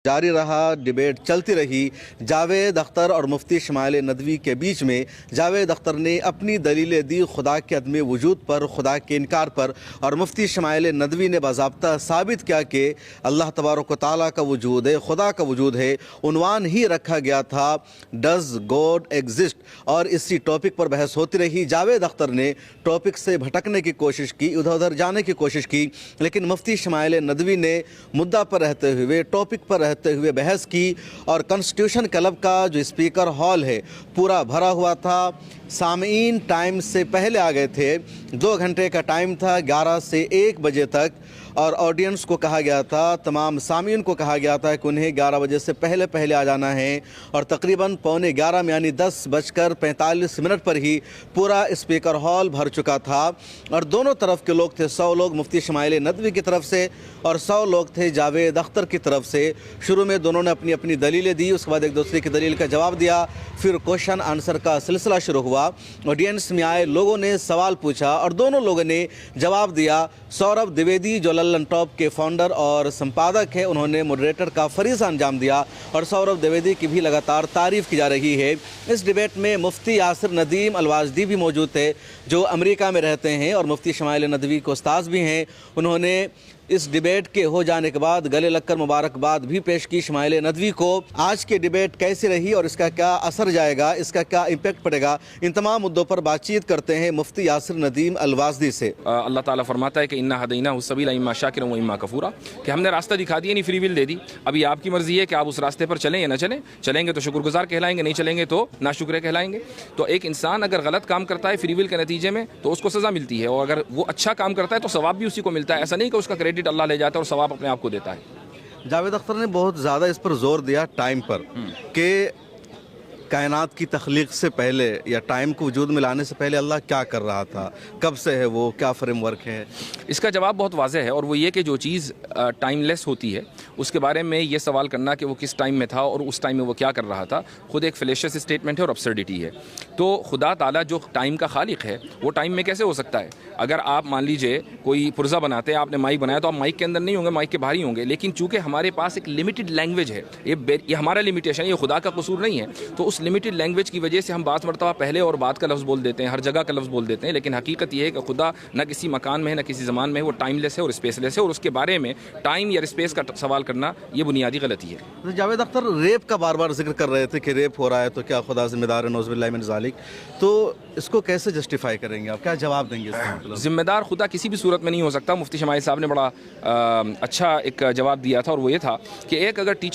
जारी रहा, डिबेट चलती रही। जावेद अख्तर और मुफ्ती शमाइल नदवी के बीच में जावेद अख्तर ने अपनी दलीलें दी खुदा के अदम वजूद पर, खुदा के इनकार पर, और मुफ्ती शमाइल नदवी ने बाज़ाब्ता साबित किया कि अल्लाह तबारक व तआला का वजूद है, खुदा का वजूद है। उन्वान ही रखा गया था डज़ गॉड एग्जिस्ट, और इसी टॉपिक पर बहस होती रही। जावेद अख्तर ने टॉपिक से भटकने की कोशिश की, उधर उधर जाने की कोशिश की, लेकिन मुफ्ती शमाइल नदवी ने मुद्दा पर रहते हुए, टॉपिक पर रहते हुए बहस की। और कॉन्स्टिट्यूशन क्लब का जो स्पीकर हॉल है पूरा भरा हुआ था। सामीन टाइम से पहले आ गए थे, 2 घंटे का टाइम था, 11 से 1 बजे तक, और ऑडियंस को कहा गया था, तमाम सामीन को कहा गया था कि उन्हें 11 बजे से पहले पहले आ जाना है। और तकरीबन 11:15 में यानी 10:45 पर ही पूरा स्पीकर हॉल भर चुका था। और दोनों तरफ के लोग थे, 100 लोग मुफ्ती शमाइल नदवी की तरफ से और 100 लोग थे जावेद अख्तर की तरफ से। शुरू में दोनों ने अपनी अपनी दलीलें दी, उसके बाद एक दूसरे की दलील का जवाब दिया, फिर क्वेश्चन आंसर का सिलसिला शुरू हुआ। ऑडियंस में आए लोगों ने सवाल पूछा और दोनों लोगों ने जवाब दिया। सौरभ द्विवेदी जो लल्लन टॉप के फाउंडर और संपादक है, उन्होंने मॉडरेटर का फरीज़ा अंजाम दिया और सौरभ द्विवेदी की भी लगातार तारीफ़ की जा रही है। इस डिबेट में मुफ्ती यासिर नदीम अलवाजदी भी मौजूद थे जो अमेरिका में रहते हैं और मुफ्ती शमाइल नदवी के उस्ताद भी हैं। उन्होंने इस डिबेट के हो जाने के बाद गले लगकर मुबारकबाद भी पेश की शमाइल नदवी को। आज की डिबेट कैसी रही और इसका क्या असर जाएगा, इसका क्या इम्पैक्ट पड़ेगा, इन तमाम मुद्दों पर बातचीत करते हैं मुफ्ती यासिर नदीम अलवाजदी से। अल्लाह ताला फरमाता है कि इन्ना हदैना सबीला इम्मा शाकिरन व इम्मा कफूरा, कि हमने रास्ता दिखा दिया, नहीं फ्री विल दे दी। अभी आपकी मर्जी है कि आप उस रास्ते पर चलें या ना चलें। चलेंगे तो शुक्रगुजार कहलाएंगे, नहीं चलेंगे तो नाशुक्र कहलाएंगे। तो एक इंसान अगर गलत काम करता है फ्री विल के नतीजे में तो उसको सज़ा मिलती है, और अगर वो अच्छा काम करता है तो सवाब भी उसी को मिलता है। ऐसा नहीं कि उसका क्रेडिट अल्लाह ले जाता है और सवाब अपने आप को देता है। जावेद अख्तर ने बहुत ज़्यादा इस पर जोर दिया टाइम पर कि कायनात की तख्लीक से पहले या टाइम को वजूद में लाने से पहले अल्लाह क्या कर रहा था, कब से है वो, क्या फ्रेमवर्क है। इसका जवाब बहुत वाज़ेह है, और वो ये कि जो चीज़ टाइमलेस होती है उसके बारे में ये सवाल करना कि वो किस टाइम में था और उस टाइम में वो क्या कर रहा था, खुद एक फैलेशियस स्टेटमेंट है और अब्सर्डिटी है। तो खुदा ताला जो टाइम का खालिक है वो टाइम में कैसे हो सकता है? अगर आप मान लीजिए कोई पुर्जा बनाते हैं, आपने माइक बनाया, तो आप माइक के अंदर नहीं होंगे, माइक के बाहर ही होंगे। लेकिन चूंकि हमारे पास एक लिमिटेड लैंग्वेज है, ये हमारा लिमिटेशन है, ये खुदा का कसूर नहीं है। तो उस लिमिटेड लैंग्वेज की वजह से हम बात मरतबा पहले और बाद का लफ्ज़ बोल देते हैं, हर जगह का लफ्ज़ बोल देते हैं। लेकिन हकीकत ये है कि खुदा न किसी मकान में है, न किसी ज़मान में है, वो टाइमलेस है और स्पेसलेस है, और उसके बारे में टाइम या स्पेस का सवाल करना ये बुनियादी गलती है। तो जावेद अख्तर रेप का बार बार जिक्र कर रहे थे कि रेप हो रहा है तो क्या खुदा जिम्मेदार है, नौज़ुबिल्लाहि मिन ज़ालिक। तो इसको कैसे जस्टिफाई करेंगे आप, क्या जवाब देंगे इसका? मतलब जिम्मेदार खुदा किसी भी सूरत में नहीं हो सकता। मुफ्ती शमाइल साहब ने बड़ा अच्छा एक जवाब दिया था, और वो ये था कि एक अगर टीचर